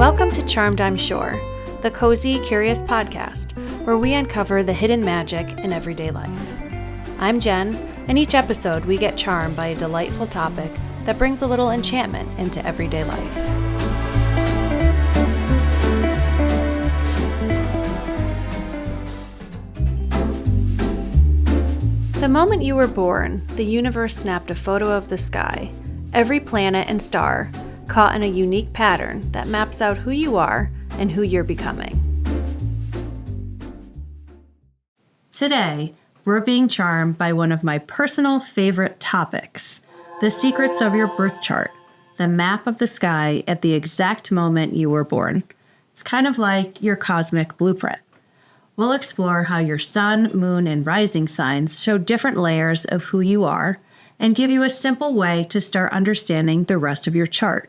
Welcome to Charmed, I'm Sure, the cozy, curious podcast where we uncover the hidden magic in everyday life. I'm Jen, and each episode we get charmed by a delightful topic that brings a little enchantment into everyday life. The moment you were born, the universe snapped a photo of the sky, every planet and star caught in a unique pattern that maps out who you are and who you're becoming. Today, we're being charmed by one of my personal favorite topics, the secrets of your birth chart, the map of the sky at the exact moment you were born. It's kind of like your cosmic blueprint. We'll explore how your sun, moon, and rising signs show different layers of who you are and give you a simple way to start understanding the rest of your chart.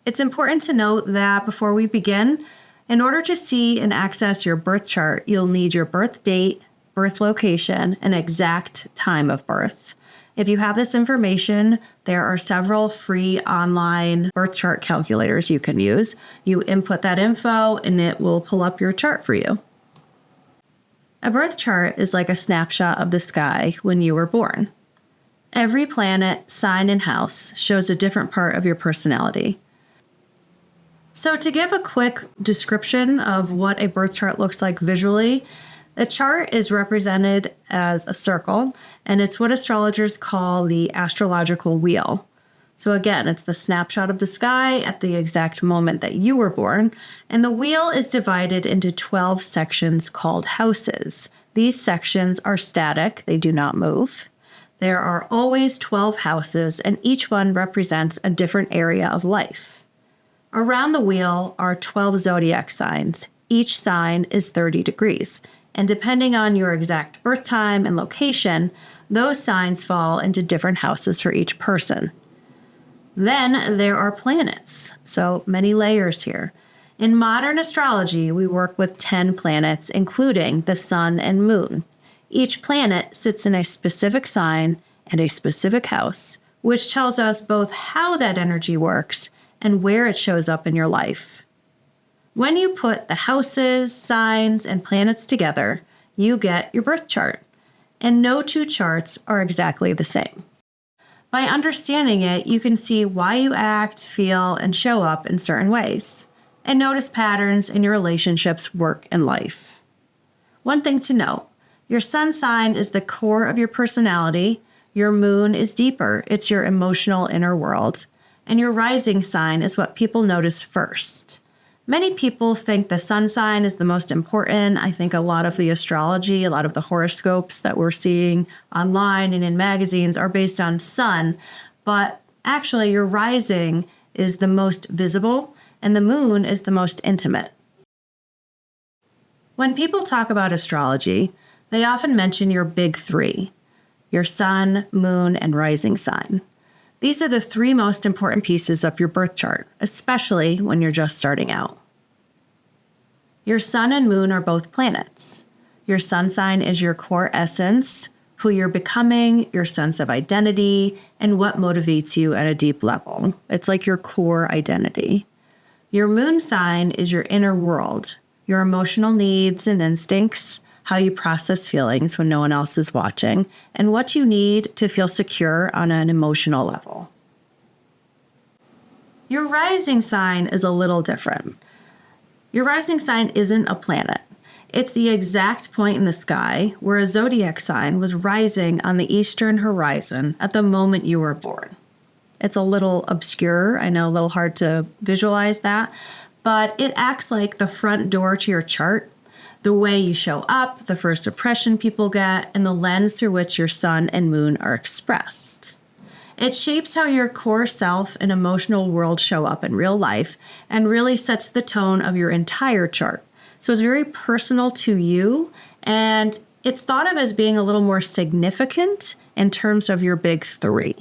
It's important to note that before we begin, in order to see and access your birth chart, you'll need your birth date, birth location, and exact time of birth. If you have this information, there are several free online birth chart calculators you can use. You input that info and it will pull up your chart for you. A birth chart is like a snapshot of the sky when you were born. Every planet, sign, and house shows a different part of your personality. So to give a quick description of what a birth chart looks like visually, the chart is represented as a circle, and it's what astrologers call the astrological wheel. So again, it's the snapshot of the sky at the exact moment that you were born, and the wheel is divided into 12 sections called houses. These sections are static, they do not move. There are always 12 houses, and each one represents a different area of life. Around the wheel are 12 zodiac signs. Each sign is 30 degrees. And depending on your exact birth time and location, those signs fall into different houses for each person. Then there are planets. So many layers here. In modern astrology, we work with 10 planets, including the sun and moon. Each planet sits in a specific sign and a specific house, which tells us both how that energy works and where it shows up in your life. When you put the houses, signs, and planets together, you get your birth chart. And no two charts are exactly the same. By understanding it, you can see why you act, feel, and show up in certain ways, and notice patterns in your relationships, work, and life. One thing to note, your sun sign is the core of your personality, your moon is deeper, it's your emotional inner world, and your rising sign is what people notice first. Many people think the sun sign is the most important. I think a lot of the astrology, a lot of the horoscopes that we're seeing online and in magazines are based on sun, but actually your rising is the most visible and the moon is the most intimate. When people talk about astrology, they often mention your big three, your sun, moon, and rising sign. These are the three most important pieces of your birth chart, especially when you're just starting out. Your sun and moon are both planets. Your sun sign is your core essence, who you're becoming, your sense of identity, and what motivates you at a deep level. It's like your core identity. Your moon sign is your inner world, your emotional needs and instincts, how you process feelings when no one else is watching, and what you need to feel secure on an emotional level. Your rising sign is a little different. Your rising sign isn't a planet. It's the exact point in the sky where a zodiac sign was rising on the eastern horizon at the moment you were born. It's a little obscure, I know, a little hard to visualize that, but it acts like the front door to your chart. The way you show up, the first impression people get, and the lens through which your sun and moon are expressed. It shapes how your core self and emotional world show up in real life and really sets the tone of your entire chart. So it's very personal to you, and it's thought of as being a little more significant in terms of your big three.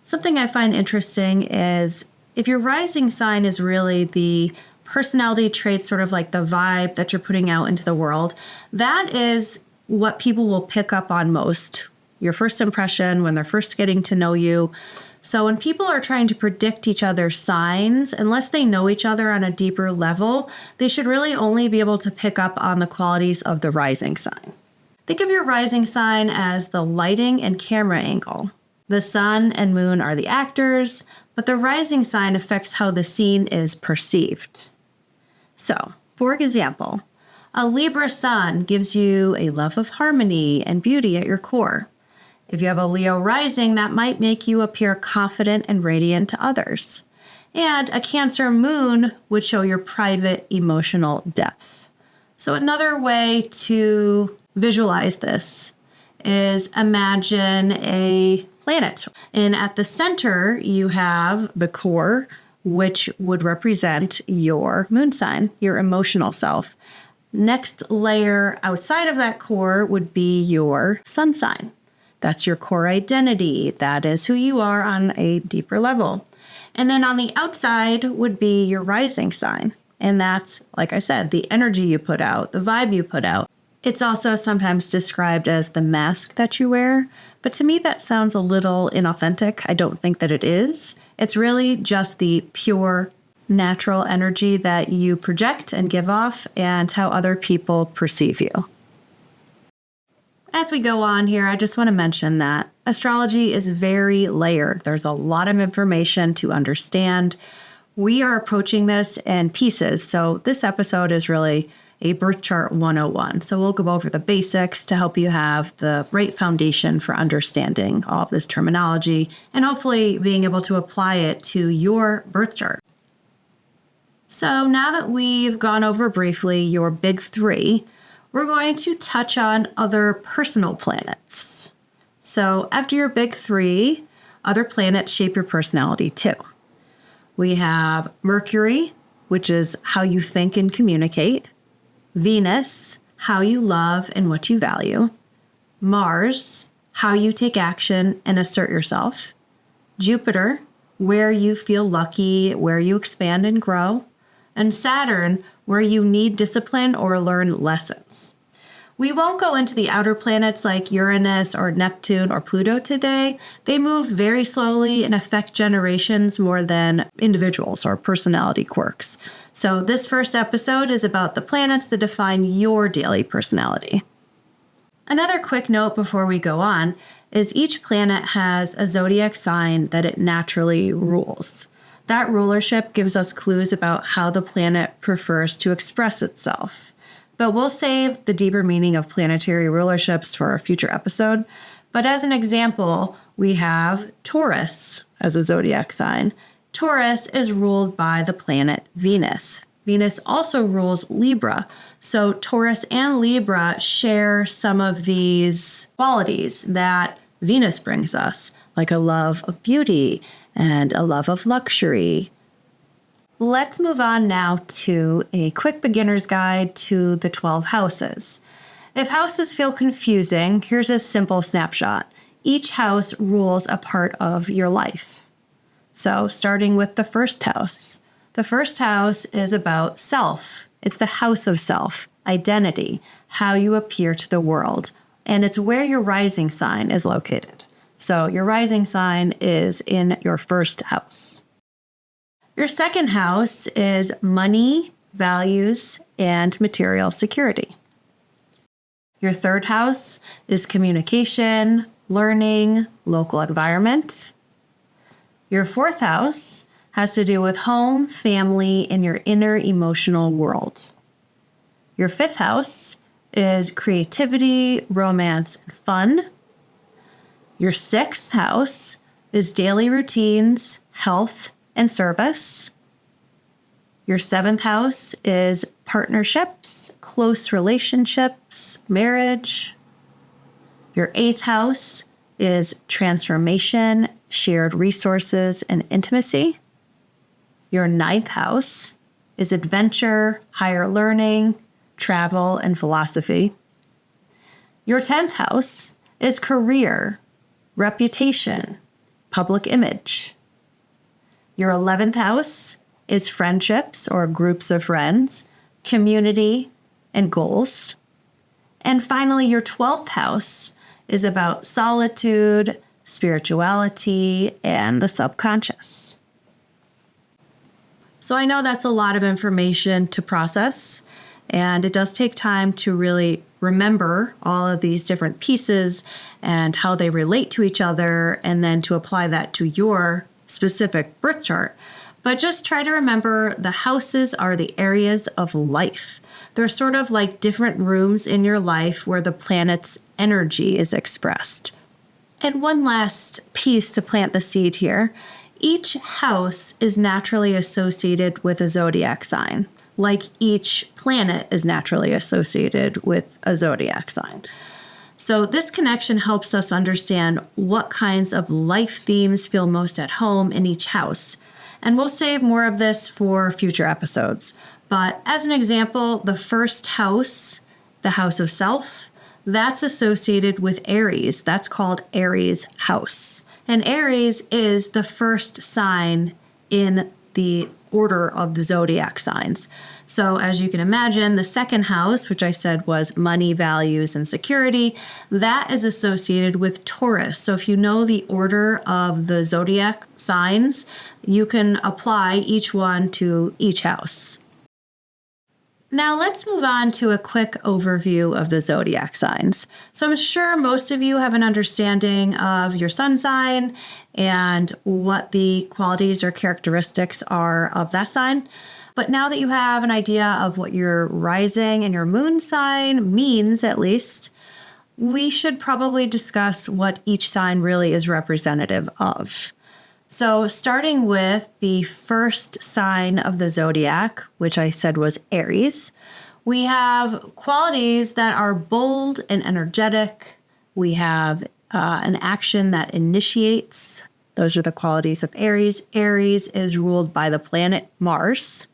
Something I find interesting is if your rising sign is really the personality traits, sort of like the vibe that you're putting out into the world, that is what people will pick up on most. Your first impression when they're first getting to know you. So when people are trying to predict each other's signs, unless they know each other on a deeper level, they should really only be able to pick up on the qualities of the rising sign. Think of your rising sign as the lighting and camera angle. The sun and moon are the actors, but the rising sign affects how the scene is perceived. So, for example, a Libra sun gives you a love of harmony and beauty at your core. If you have a Leo rising, that might make you appear confident and radiant to others. And a Cancer moon would show your private emotional depth. So another way to visualize this is imagine a planet. And at the center, you have the core, which would represent your moon sign, your emotional self. Next layer outside of that core would be your sun sign. That's your core identity. That is who you are on a deeper level. And then on the outside would be your rising sign. And that's, like I said, the energy you put out, the vibe you put out. It's also sometimes described as the mask that you wear. But to me, that sounds a little inauthentic. I don't think that it is. It's really just the pure, natural energy that you project and give off and how other people perceive you. As we go on here, I just want to mention that astrology is very layered. There's a lot of information to understand. We are approaching this in pieces. So this episode is really a birth chart 101. So we'll go over the basics to help you have the right foundation for understanding all of this terminology and hopefully being able to apply it to your birth chart. So now that we've gone over briefly your big three, we're going to touch on other personal planets. So after your big three, other planets shape your personality too. We have Mercury, which is how you think and communicate. Venus, how you love and what you value. Mars, how you take action and assert yourself. Jupiter, where you feel lucky, where you expand and grow. And Saturn, where you need discipline or learn lessons. We won't go into the outer planets like Uranus or Neptune or Pluto today. They move very slowly and affect generations more than individuals or personality quirks. So this first episode is about the planets that define your daily personality. Another quick note before we go on is each planet has a zodiac sign that it naturally rules. That rulership gives us clues about how the planet prefers to express itself. But we'll save the deeper meaning of planetary rulerships for a future episode. But as an example, we have Taurus as a zodiac sign. Taurus is ruled by the planet Venus. Venus also rules Libra. So Taurus and Libra share some of these qualities that Venus brings us, like a love of beauty and a love of luxury. Let's move on now to a quick beginner's guide to the 12 houses. If houses feel confusing, here's a simple snapshot. Each house rules a part of your life. So starting with the first house. The first house is about self. It's the house of self, identity, how you appear to the world. And it's where your rising sign is located. So your rising sign is in your first house. Your second house is money, values, and material security. Your third house is communication, learning, local environment. Your fourth house has to do with home, family, and your inner emotional world. Your fifth house is creativity, romance, and fun. Your sixth house is daily routines, health, and service. Your seventh house is partnerships, close relationships, marriage. Your eighth house is transformation, shared resources, and intimacy. Your ninth house is adventure, higher learning, travel, and philosophy. Your 10th house is career, reputation, public image. Your 11th house is friendships or groups of friends, community, and goals. And finally, your 12th house is about solitude, spirituality, and the subconscious. So I know that's a lot of information to process, and it does take time to really remember all of these different pieces and how they relate to each other, and then to apply that to your specific birth chart. But just try to remember the houses are the areas of life. They're sort of like different rooms in your life where the planet's energy is expressed. And one last piece to plant the seed here. Each house is naturally associated with a zodiac sign, like each planet is naturally associated with a zodiac sign. So this connection helps us understand what kinds of life themes feel most at home in each house. And we'll save more of this for future episodes. But as an example, the first house, the house of self, that's associated with Aries. That's called Aries house. And Aries is the first sign in the order of the zodiac signs. So as you can imagine, the second house, which I said was money, values, and security, that is associated with Taurus. So if you know the order of the zodiac signs, you can apply each one to each house. Now let's move on to a quick overview of the zodiac signs. So I'm sure most of you have an understanding of your sun sign and what the qualities or characteristics are of that sign. But now that you have an idea of what your rising and your moon sign means, at least, we should probably discuss what each sign really is representative of. So starting with the first sign of the zodiac, which I said was Aries, we have qualities that are bold and energetic. We have an action that initiates. Those are the qualities of Aries. Aries is ruled by the planet Mars.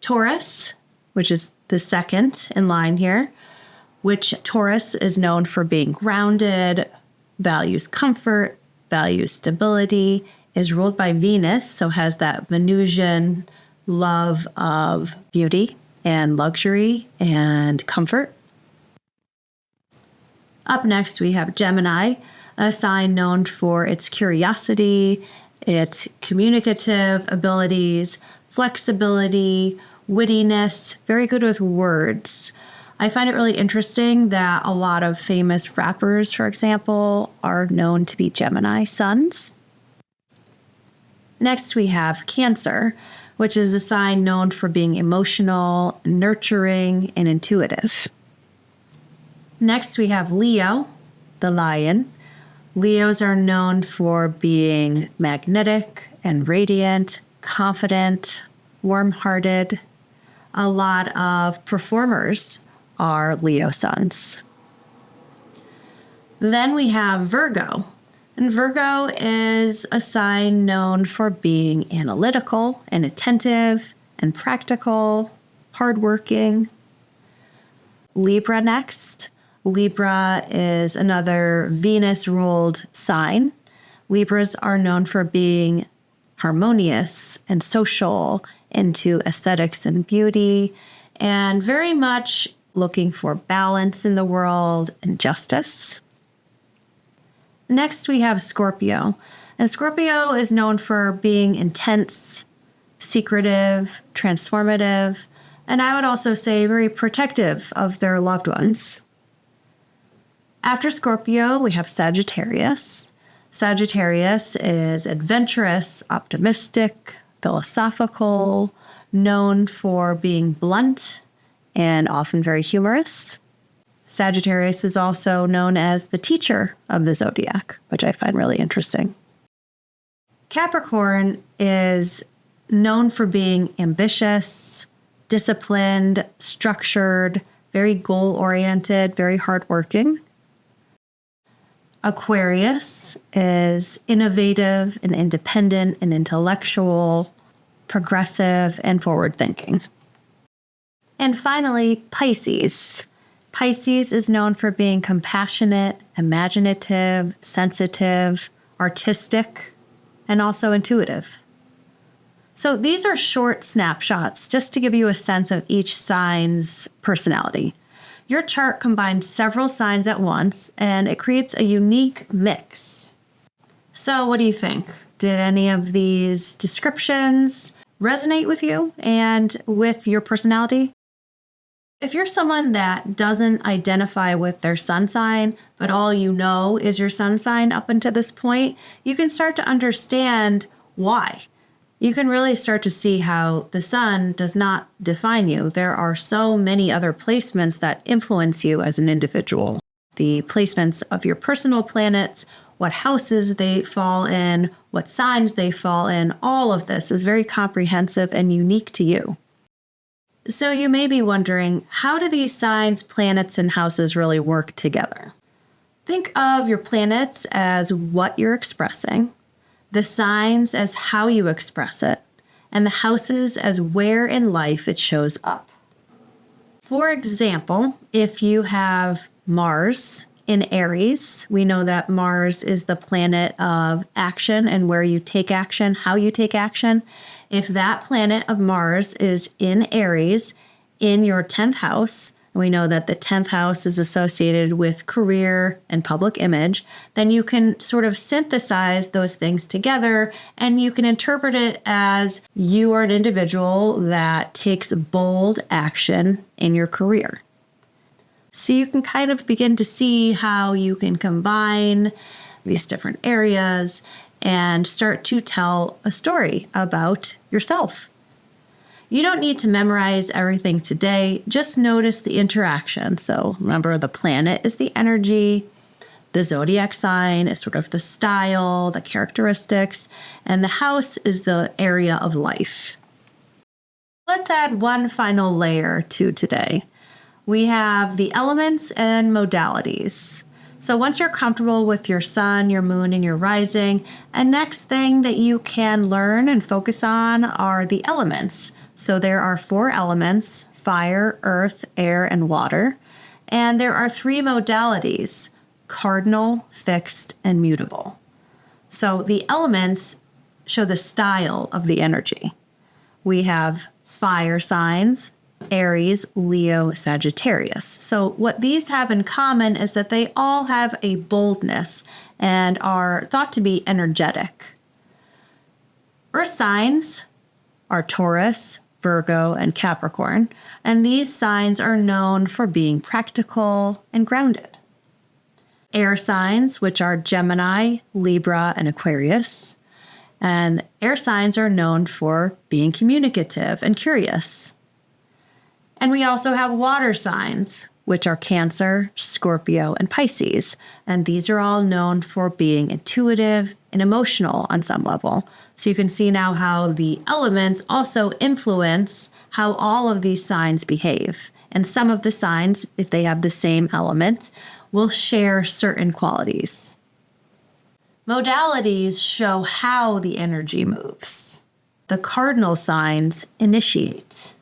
Taurus, which is the second in line here, which Taurus is known for being grounded, values comfort, values stability, is ruled by Venus, so has that Venusian love of beauty and luxury and comfort. Up next, we have Gemini, a sign known for its curiosity, its communicative abilities, flexibility, wittiness, very good with words. I find it really interesting that a lot of famous rappers, for example, are known to be Gemini suns. Next, we have Cancer, which is a sign known for being emotional, nurturing, and intuitive. Next, we have Leo, the lion. Leos are known for being magnetic and radiant, confident, warm-hearted. A lot of performers are Leo suns. Then we have Virgo. And Virgo is a sign known for being analytical and attentive and practical, hardworking. Libra next. Libra is another Venus-ruled sign. Libras are known for being harmonious and social, into aesthetics and beauty, and very much looking for balance in the world and justice. Next, we have Scorpio. And Scorpio is known for being intense, secretive, transformative, and I would also say very protective of their loved ones. After Scorpio, we have Sagittarius. Sagittarius is adventurous, optimistic, philosophical, known for being blunt and often very humorous. Sagittarius is also known as the teacher of the zodiac, which I find really interesting. Capricorn is known for being ambitious, disciplined, structured, very goal-oriented, very hardworking. Aquarius is innovative and independent and intellectual, progressive, and forward-thinking. And finally, Pisces. Pisces is known for being compassionate, imaginative, sensitive, artistic, and also intuitive. So these are short snapshots just to give you a sense of each sign's personality. Your chart combines several signs at once, and it creates a unique mix. So what do you think? Did any of these descriptions resonate with you and with your personality? If you're someone that doesn't identify with their sun sign, but all you know is your sun sign up until this point, you can start to understand why. You can really start to see how the sun does not define you. There are so many other placements that influence you as an individual. The placements of your personal planets, what houses they fall in, what signs they fall in, all of this is very comprehensive and unique to you. So you may be wondering, how do these signs, planets, and houses really work together? Think of your planets as what you're expressing, the signs as how you express it, and the houses as where in life it shows up. For example, if you have Mars in Aries, we know that Mars is the planet of action and where you take action, how you take action. If that planet of Mars is in Aries in your 10th house, and we know that the 10th house is associated with career and public image, then you can sort of synthesize those things together and you can interpret it as you are an individual that takes bold action in your career. So you can kind of begin to see how you can combine these different areas and start to tell a story about yourself. You don't need to memorize everything today, just notice the interaction. So remember, the planet is the energy, the zodiac sign is sort of the style, the characteristics, and the house is the area of life. Let's add one final layer to today. We have the elements and modalities. So once you're comfortable with your sun, your moon, and your rising, a next thing that you can learn and focus on are the elements. So there are 4 elements: fire, earth, air, and water. And there are 3 modalities: cardinal, fixed, and mutable. So the elements show the style of the energy. We have fire signs: Aries, Leo, Sagittarius. So what these have in common is that they all have a boldness and are thought to be energetic. Earth signs are Taurus, Virgo, and Capricorn, and these signs are known for being practical and grounded. Air signs, which are Gemini, Libra, and Aquarius, and air signs are known for being communicative and curious. And we also have water signs, which are Cancer, Scorpio, and Pisces. And these are all known for being intuitive and emotional on some level. So you can see now how the elements also influence how all of these signs behave. And some of the signs, if they have the same element, will share certain qualities. Modalities show how the energy moves. The cardinal signs initiate.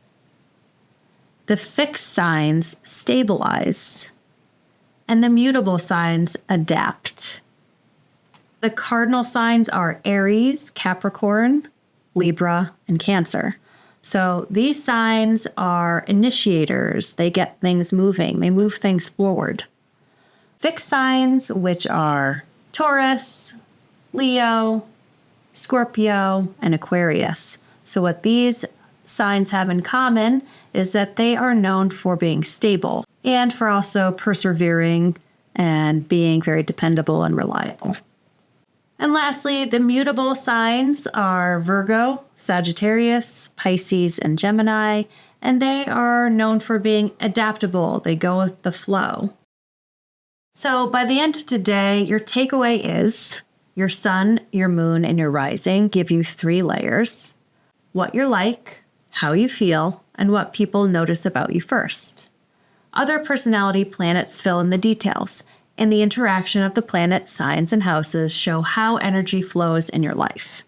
The fixed signs stabilize, and the mutable signs adapt. The cardinal signs are Aries, Capricorn, Libra, and Cancer. So these signs are initiators. They get things moving. They move things forward. Fixed signs, which are Taurus, Leo, Scorpio, and Aquarius. So what these signs have in common is that they are known for being stable and for also persevering and being very dependable and reliable. And lastly, the mutable signs are Virgo, Sagittarius, Pisces, and Gemini, and they are known for being adaptable. They go with the flow. So by the end of today, your takeaway is your sun, your moon, and your rising give you 3 layers: what you're like, how you feel, and what people notice about you first. Other personality planets fill in the details, and the interaction of the planets, signs, and houses show how energy flows in your life.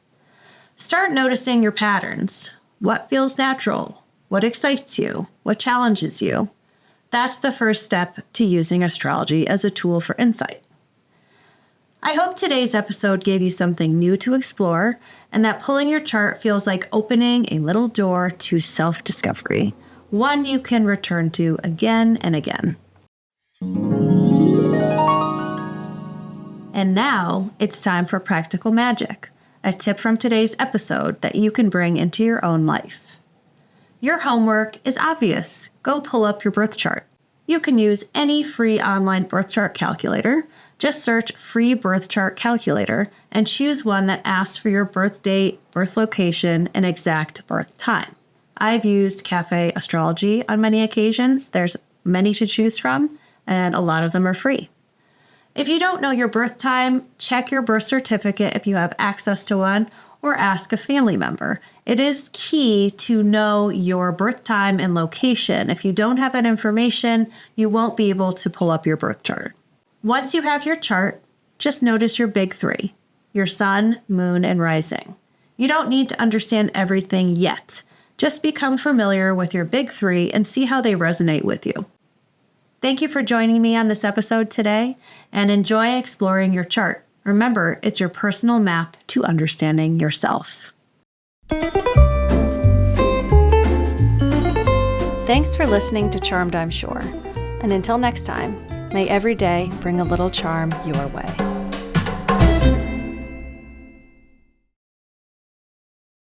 Start noticing your patterns. What feels natural? What excites you? What challenges you? That's the first step to using astrology as a tool for insight. I hope today's episode gave you something new to explore and that pulling your chart feels like opening a little door to self-discovery, one you can return to again and again. And now it's time for practical magic, a tip from today's episode that you can bring into your own life. Your homework is obvious. Go pull up your birth chart. You can use any free online birth chart calculator. Just search free birth chart calculator and choose one that asks for your birth date, birth location, and exact birth time. I've used Cafe Astrology on many occasions. There's many to choose from, and a lot of them are free. If you don't know your birth time, check your birth certificate if you have access to one, or ask a family member. It is key to know your birth time and location. If you don't have that information, you won't be able to pull up your birth chart. Once you have your chart, just notice your big three, your sun, moon, and rising. You don't need to understand everything yet. Just become familiar with your big three and see how they resonate with you. Thank you for joining me on this episode today, and enjoy exploring your chart. Remember, it's your personal map to understanding yourself. Thanks for listening to Charmed, I'm Sure. And until next time, may every day bring a little charm your way.